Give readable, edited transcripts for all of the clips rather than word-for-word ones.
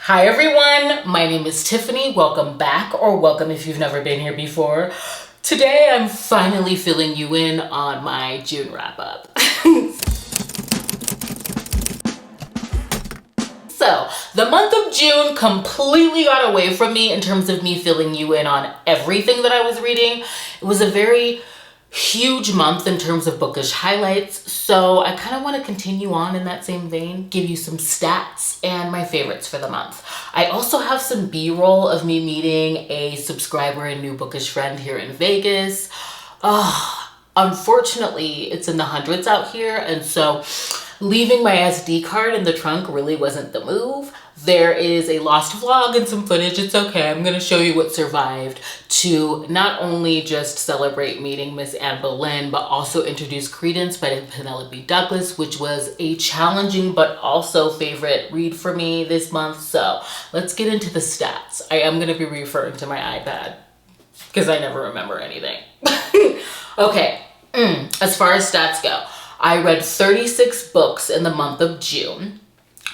Hi everyone, my name is Tiffany. Welcome back, or welcome if you've never been here before. Today I'm finally filling you in on my June wrap up. So, the month of June completely got away from me in terms of me filling you in on everything that I was reading. It was a very huge month in terms of bookish highlights, so I kind of want to continue on in that same vein, give you some stats and my favorites for the month. I also have some B-roll of me meeting a subscriber and new bookish friend here in Vegas. Unfortunately, it's in the hundreds out here, and so leaving my SD card in the trunk really wasn't the move. There is a lost vlog and some footage. It's okay. I'm going to show you what survived to not only just celebrate meeting Miss Anne Boleyn, but also introduce Credence by Penelope Douglas, which was a challenging but also favorite read for me this month. So let's get into the stats. I am going to be referring to my iPad because I never remember anything. Okay. As far as stats go, I read 36 books in the month of June.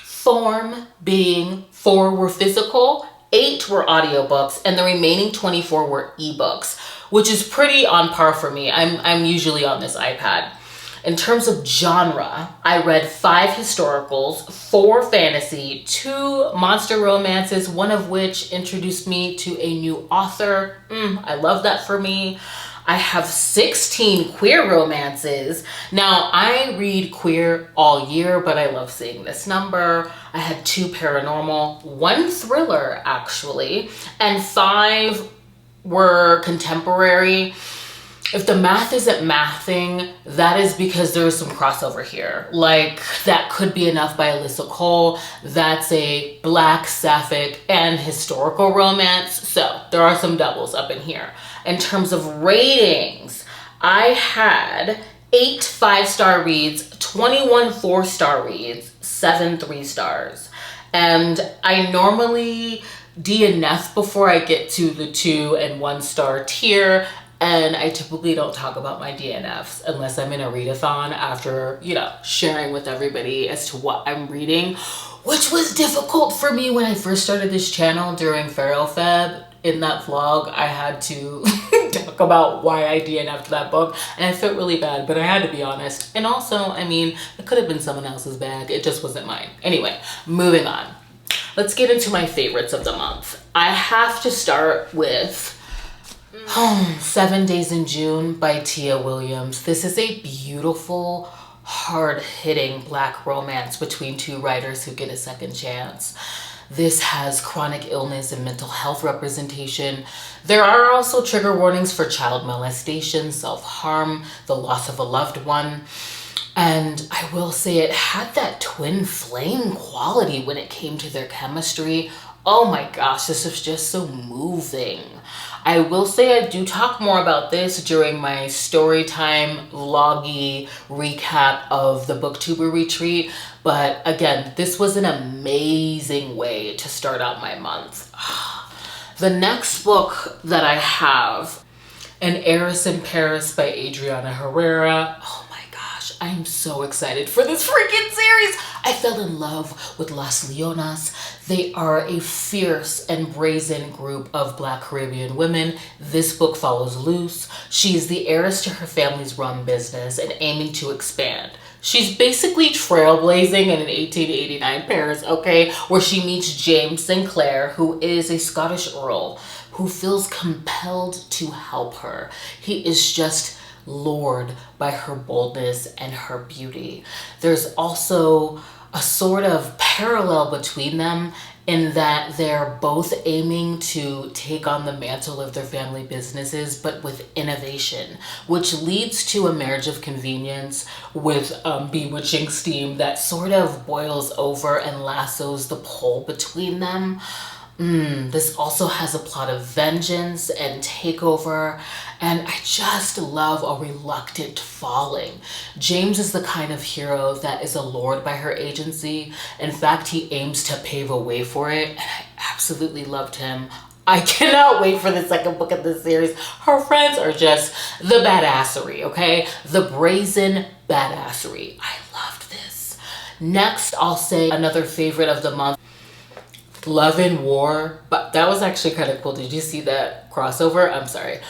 Form being 4 were physical, 8 were audiobooks, and the remaining 24 were ebooks, which is pretty on par for me. I'm usually on this iPad. In terms of genre, I read 5 historicals, 4 fantasy, 2 monster romances, one of which introduced me to a new author. I love that for me. I have 16 queer romances. Now, I read queer all year, but I love seeing this number. I had 2 paranormal, 1 thriller actually, and 5 were contemporary. If the math isn't mathing, that is because there is some crossover here. Like, That Could Be Enough by Alyssa Cole. That's a Black, sapphic, and historical romance. So there are some doubles up in here. In terms of ratings, I had 8 5-star reads, 21 4-star reads, 7 3-stars. And I normally DNF before I get to the 2 and 1-star tier. And I typically don't talk about my DNFs unless I'm in a readathon after, sharing with everybody as to what I'm reading, which was difficult for me when I first started this channel during Pharaoh Feb. In that vlog, I had to talk about why I DNF'd that book, and I felt really bad, but I had to be honest. And also, it could have been someone else's bag. It just wasn't mine. Anyway, moving on. Let's get into my favorites of the month. I have to start with 7 Days in June by Tia Williams. This is a beautiful, hard-hitting Black romance between 2 writers who get a second chance. This has chronic illness and mental health representation. There are also trigger warnings for child molestation, self-harm, the loss of a loved one. And I will say it had that twin flame quality when it came to their chemistry. Oh my gosh, this was just so moving. I will say I do talk more about this during my storytime vloggy recap of the Booktuber retreat. But again, this was an amazing way to start out my month. The next book that I have, An Heiress in Paris by Adriana Herrera. Oh my gosh, I am so excited for this freaking series. I fell in love with Las Leonas. They are a fierce and brazen group of Black Caribbean women. This book follows Luce. She is the heiress to her family's rum business and aiming to expand. She's basically trailblazing in an 1889 Paris, okay, where she meets James Sinclair, who is a Scottish earl who feels compelled to help her. He is just lured by her boldness and her beauty. There's also a sort of parallel between them in that they're both aiming to take on the mantle of their family businesses, but with innovation, which leads to a marriage of convenience with bewitching steam that sort of boils over and lassos the pull between them. This also has a plot of vengeance and takeover, and I just love a reluctant falling. James is the kind of hero that is allured by her agency. In fact, he aims to pave a way for it, and I absolutely loved him. I cannot wait for the second book of this series. Her friends are just the badassery, okay? The brazen badassery. I loved this. Next, I'll say another favorite of the month. Love and War, but that was actually kind of cool. Did you see that crossover? I'm sorry.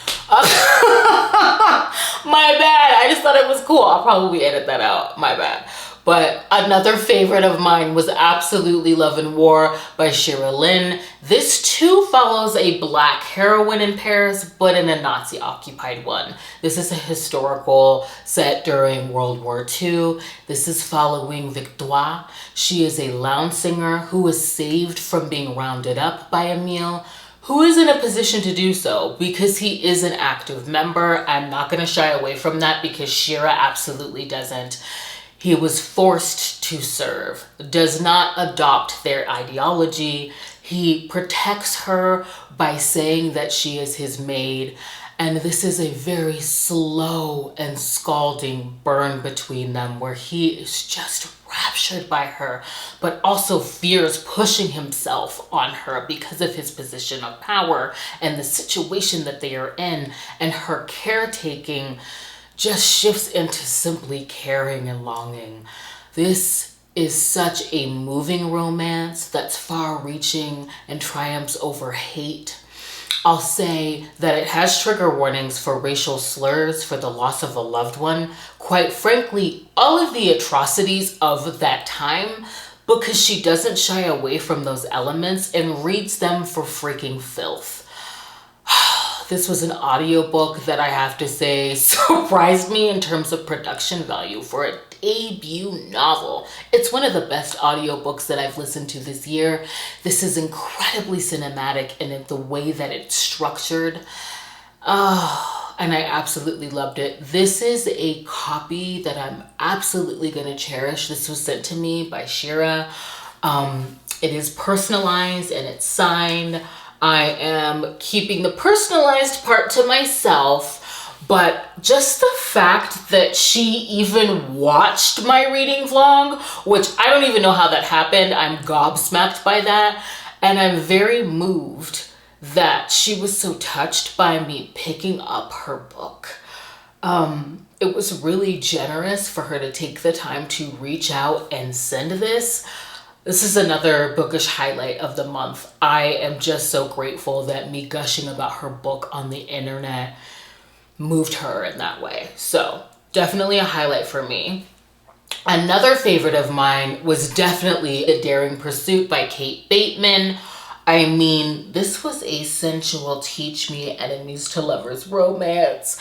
My bad. I just thought it was cool. I'll probably edit that out. My bad. But another favorite of mine was absolutely Love and War by Shirra Lynn. This too follows a black heroine in Paris, but in a Nazi-occupied one. This is a historical set during World War II. This is following Victoire. She is a lounge singer who was saved from being rounded up by Emile, who is in a position to do so because he is an active member. I'm not going to shy away from that because Shirra absolutely doesn't. He was forced to serve, does not adopt their ideology. He protects her by saying that she is his maid. And this is a very slow and scalding burn between them where he is just raptured by her, but also fears pushing himself on her because of his position of power and the situation that they are in, and her caretaking just shifts into simply caring and longing. This is such a moving romance that's far-reaching and triumphs over hate. I'll say that it has trigger warnings for racial slurs, for the loss of a loved one. Quite frankly, all of the atrocities of that time, because she doesn't shy away from those elements and reads them for freaking filth. This was an audiobook that I have to say surprised me in terms of production value for a debut novel. It's one of the best audiobooks that I've listened to this year. This is incredibly cinematic in the way that it's structured. And I absolutely loved it. This is a copy that I'm absolutely going to cherish. This was sent to me by Shirra. It is personalized and it's signed. I am keeping the personalized part to myself, but just the fact that she even watched my reading vlog, which I don't even know how that happened. I'm gobsmacked by that. And I'm very moved that she was so touched by me picking up her book. It was really generous for her to take the time to reach out and send this. This is another bookish highlight of the month. I am just so grateful that me gushing about her book on the internet moved her in that way. So definitely a highlight for me. Another favorite of mine was definitely A Daring Pursuit by Cate Bateman. I mean, this was a sensual teach me enemies to lovers romance.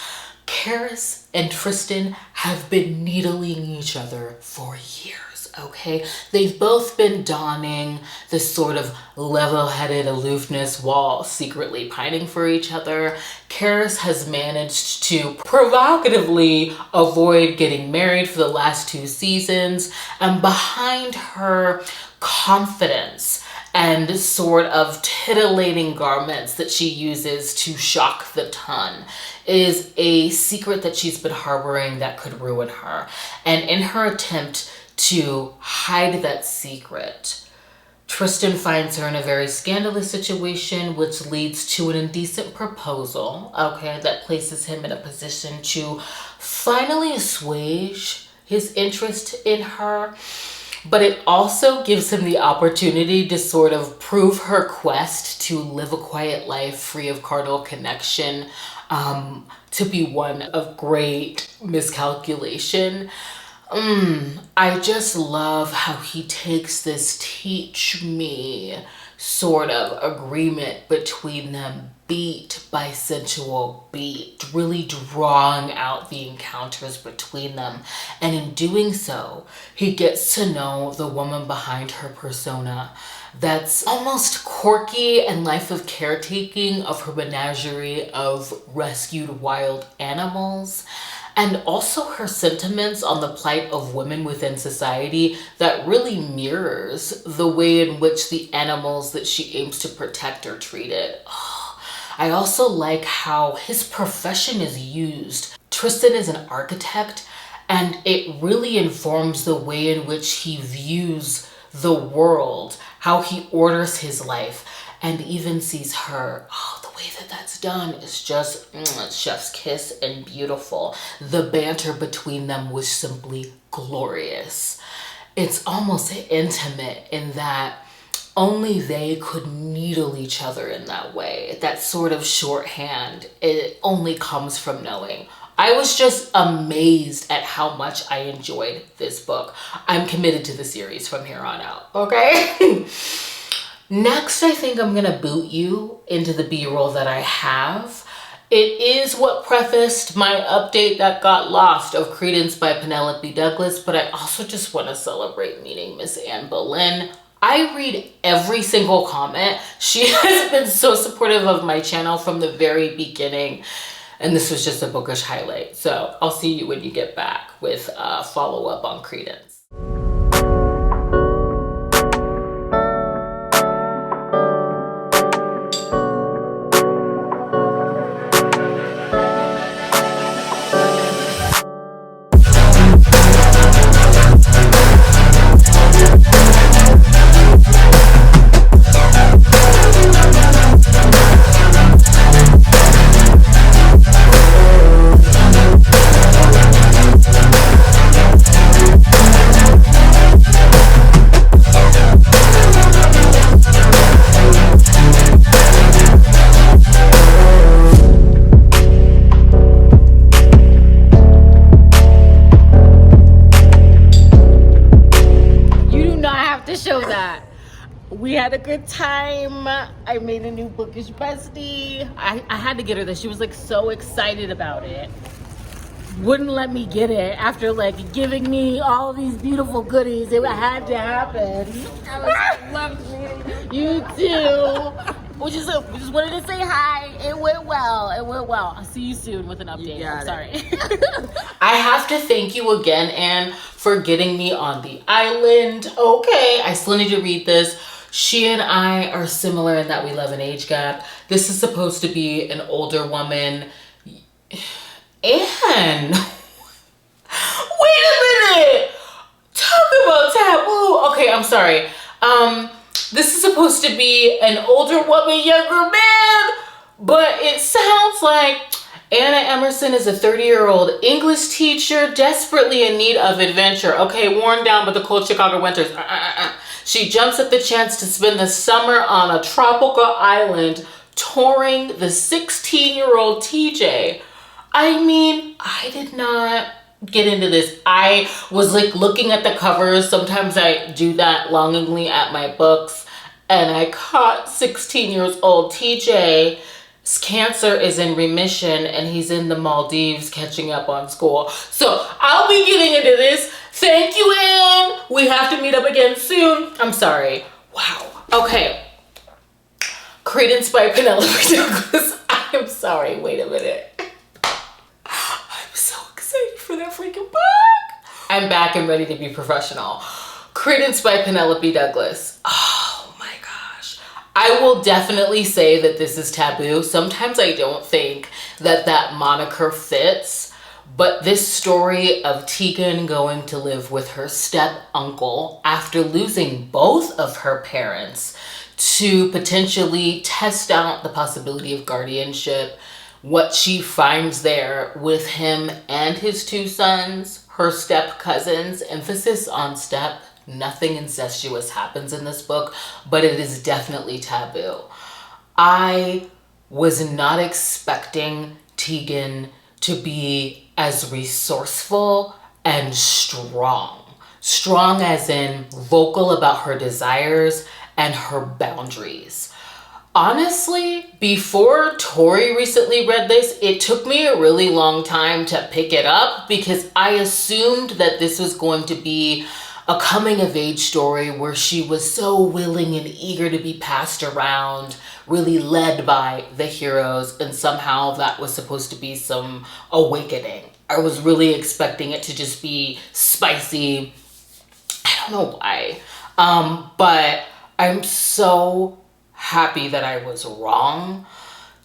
Heiress and Tristan have been needling each other for years, okay? They've both been donning this sort of level-headed aloofness while secretly pining for each other. Heiress has managed to provocatively avoid getting married for the last 2 seasons, and behind her confidence and sort of titillating garments that she uses to shock the ton is a secret that she's been harboring that could ruin her. And in her attempt to hide that secret, Tristan finds her in a very scandalous situation, which leads to an indecent proposal, okay, that places him in a position to finally assuage his interest in her. But it also gives him the opportunity to sort of prove her quest to live a quiet life free of carnal connection, to be one of great miscalculation. I just love how he takes this teach me sort of agreement between them beat by sensual beat, really drawing out the encounters between them. And in doing so, he gets to know the woman behind her persona that's almost quirky and life of caretaking of her menagerie of rescued wild animals. And also her sentiments on the plight of women within society that really mirrors the way in which the animals that she aims to protect are treated. I also like how his profession is used. Tristan is an architect, and it really informs the way in which he views the world, how he orders his life, and even sees her. The way that that's done is just chef's kiss and beautiful. The banter between them was simply glorious. It's almost intimate in that only they could needle each other in that way. That sort of shorthand, it only comes from knowing. I was just amazed at how much I enjoyed this book. I'm committed to the series from here on out, okay? Next, I think I'm gonna boot you into the B-roll that I have. It is what prefaced my update that got lost of Credence by Penelope Douglas, but I also just want to celebrate meeting Miss Anne Boleyn. I read every single comment. She has been so supportive of my channel from the very beginning, and this was just a bookish highlight. So I'll see you when you get back with a follow-up on Credence. We had a good time. I made a new bookish bestie. I had to get her this. She was like so excited about it. Wouldn't let me get it after like giving me all these beautiful goodies. It had to happen. I loved meeting you too. We just wanted to say hi. It went well. It went well. I'll see you soon with an update. I'm sorry. I have to thank you again, Anne, for getting me on the island. Okay, I still need to read this. She and I are similar in that we love an age gap. This is supposed to be an older woman. Anne, wait a minute. Talk about taboo. Okay, I'm sorry. This is supposed to be an older woman, younger man, but it sounds like Anna Emerson is a 30-year-old English teacher desperately in need of adventure. Okay, worn down by the cold Chicago winters. She jumps at the chance to spend the summer on a tropical island touring the 16-year-old TJ. I mean, I did not get into this. I was like looking at the covers. Sometimes I do that longingly at my books, and I caught 16 years old TJ. His cancer is in remission and he's in the Maldives catching up on school. So I'll be getting into this. Thank you, Anne. We have to meet up again soon. I'm sorry. Wow. Okay. Credence by Penelope Douglas. I'm sorry. Wait a minute. I'm so excited for that freaking book. I'm back and ready to be professional. Credence by Penelope Douglas. Oh my gosh. I will definitely say that this is taboo. Sometimes I don't think that that moniker fits. But this story of Tegan going to live with her step uncle after losing both of her parents to potentially test out the possibility of guardianship, what she finds there with him and his two sons, her step cousins, emphasis on step, nothing incestuous happens in this book, but it is definitely taboo. I was not expecting Tegan to be as resourceful and strong. Strong as in vocal about her desires and her boundaries. Honestly, before Tori recently read this, it took me a really long time to pick it up because I assumed that this was going to be a coming of age story where she was so willing and eager to be passed around, really led by the heroes, and somehow that was supposed to be some awakening. I was really expecting it to just be spicy. I don't know why. But I'm so happy that I was wrong.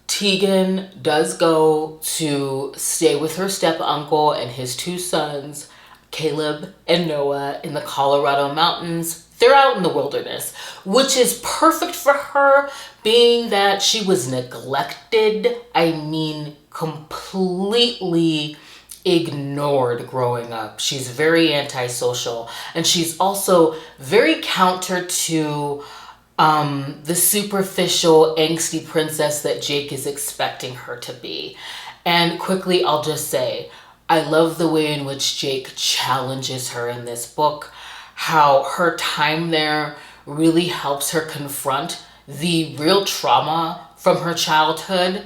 Tegan does go to stay with her step uncle and his two sons, Caleb and Noah, in the Colorado mountains. They're out in the wilderness, which is perfect for her, being that she was neglected. I mean, completely ignored growing up. She's very antisocial, and she's also very counter to the superficial, angsty princess that Jake is expecting her to be. And quickly, I'll just say, I love the way in which Jake challenges her in this book, how her time there really helps her confront the real trauma from her childhood.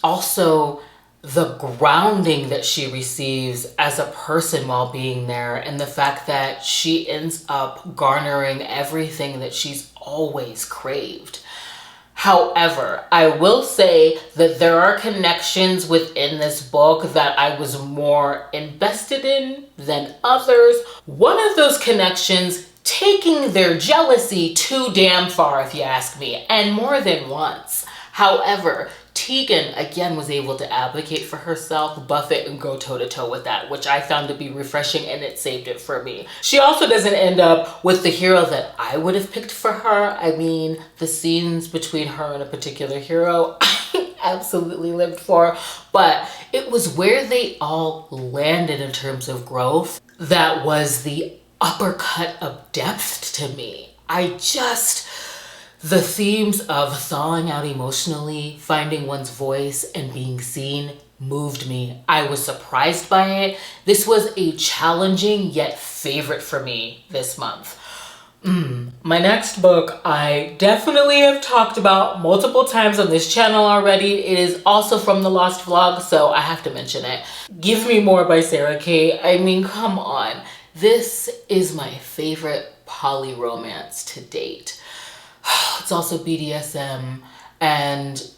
Also, the grounding that she receives as a person while being there, and the fact that she ends up garnering everything that she's always craved. However, I will say that there are connections within this book that I was more invested in than others. One of those connections taking their jealousy too damn far, if you ask me, and more than once. However, Tegan again was able to advocate for herself, buff it, and go toe-to-toe with that, which I found to be refreshing, and it saved it for me. She also doesn't end up with the hero that I would have picked for her. I mean, the scenes between her and a particular hero, I absolutely lived for, but it was where they all landed in terms of growth that was the uppercut of depth to me. The themes of thawing out emotionally, finding one's voice, and being seen moved me. I was surprised by it. This was a challenging yet favorite for me this month. My next book I definitely have talked about multiple times on this channel already. It is also from the Lost Vlog, so I have to mention it. Give Me More by Sara Cate. I mean, come on. This is my favorite poly romance to date. It's also BDSM, and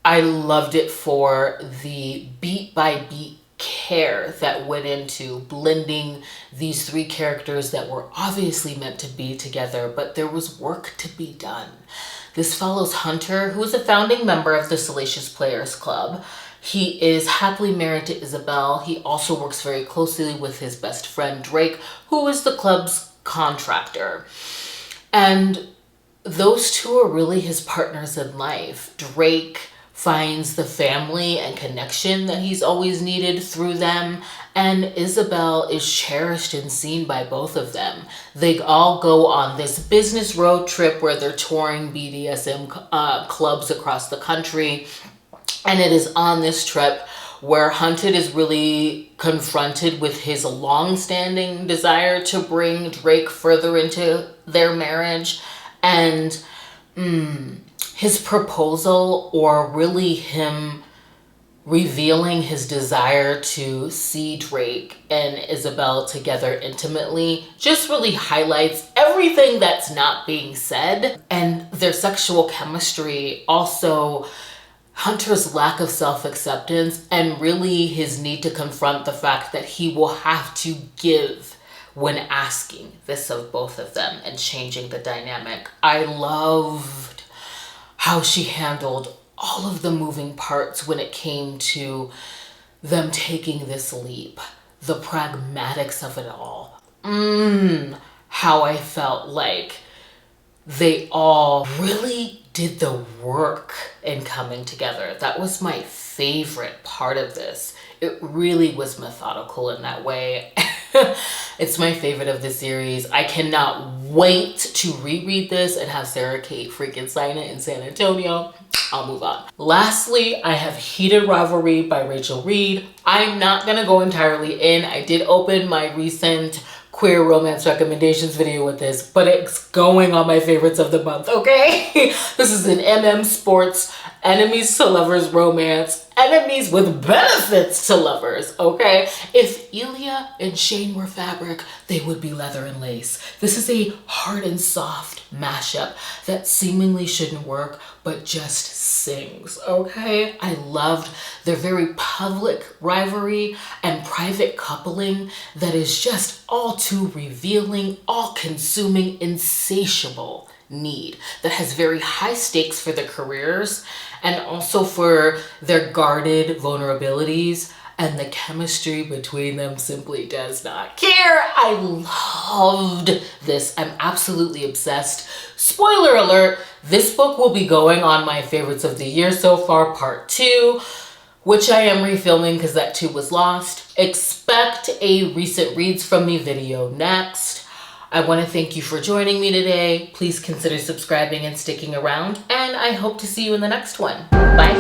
I loved it for the beat by beat care that went into blending these three characters that were obviously meant to be together, but there was work to be done. This follows Hunter, who is a founding member of the Salacious Players Club. He is happily married to Isabel. He also works very closely with his best friend Drake, who is the club's contractor. And those two are really his partners in life. Drake finds the family and connection that he's always needed through them, and Isabel is cherished and seen by both of them. They all go on this business road trip where they're touring BDSM clubs across the country, and it is on this trip where Hunted is really confronted with his long-standing desire to bring Drake further into their marriage. And his proposal, or really him revealing his desire to see Drake and Isabel together intimately, just really highlights everything that's not being said. And their sexual chemistry, also Hunter's lack of self-acceptance, and really his need to confront the fact that he will have to give when asking this of both of them and changing the dynamic. I loved how she handled all of the moving parts when it came to them taking this leap. The pragmatics of it all. How I felt like they all really did the work in coming together. That was my favorite part of this. It really was methodical in that way. It's my favorite of the series. I cannot wait to reread this and have Sara Cate freaking sign it in San Antonio. I'll move on. Lastly, I have Heated Rivalry by Reid. I'm not gonna go entirely in. I did open my recent queer romance recommendations video with this, but it's going on my favorites of the month, okay? This is an MM Sports enemies to lovers romance, enemies with benefits to lovers, okay? If Ilya and Shane were fabric, they would be leather and lace. This is a hard and soft mashup that seemingly shouldn't work, but just sings, okay? I loved their very public rivalry and private coupling that is just all too revealing, all-consuming, insatiable need that has very high stakes for their careers and also for their guarded vulnerabilities, and the chemistry between them simply does not care. I loved this. I'm absolutely obsessed. Spoiler alert, this book will be going on my favorites of the year so far, part 2, which I am refilming because that too was lost. Expect a recent reads from me video next. I want to thank you for joining me today. Please consider subscribing and sticking around, and I hope to see you in the next one. Bye.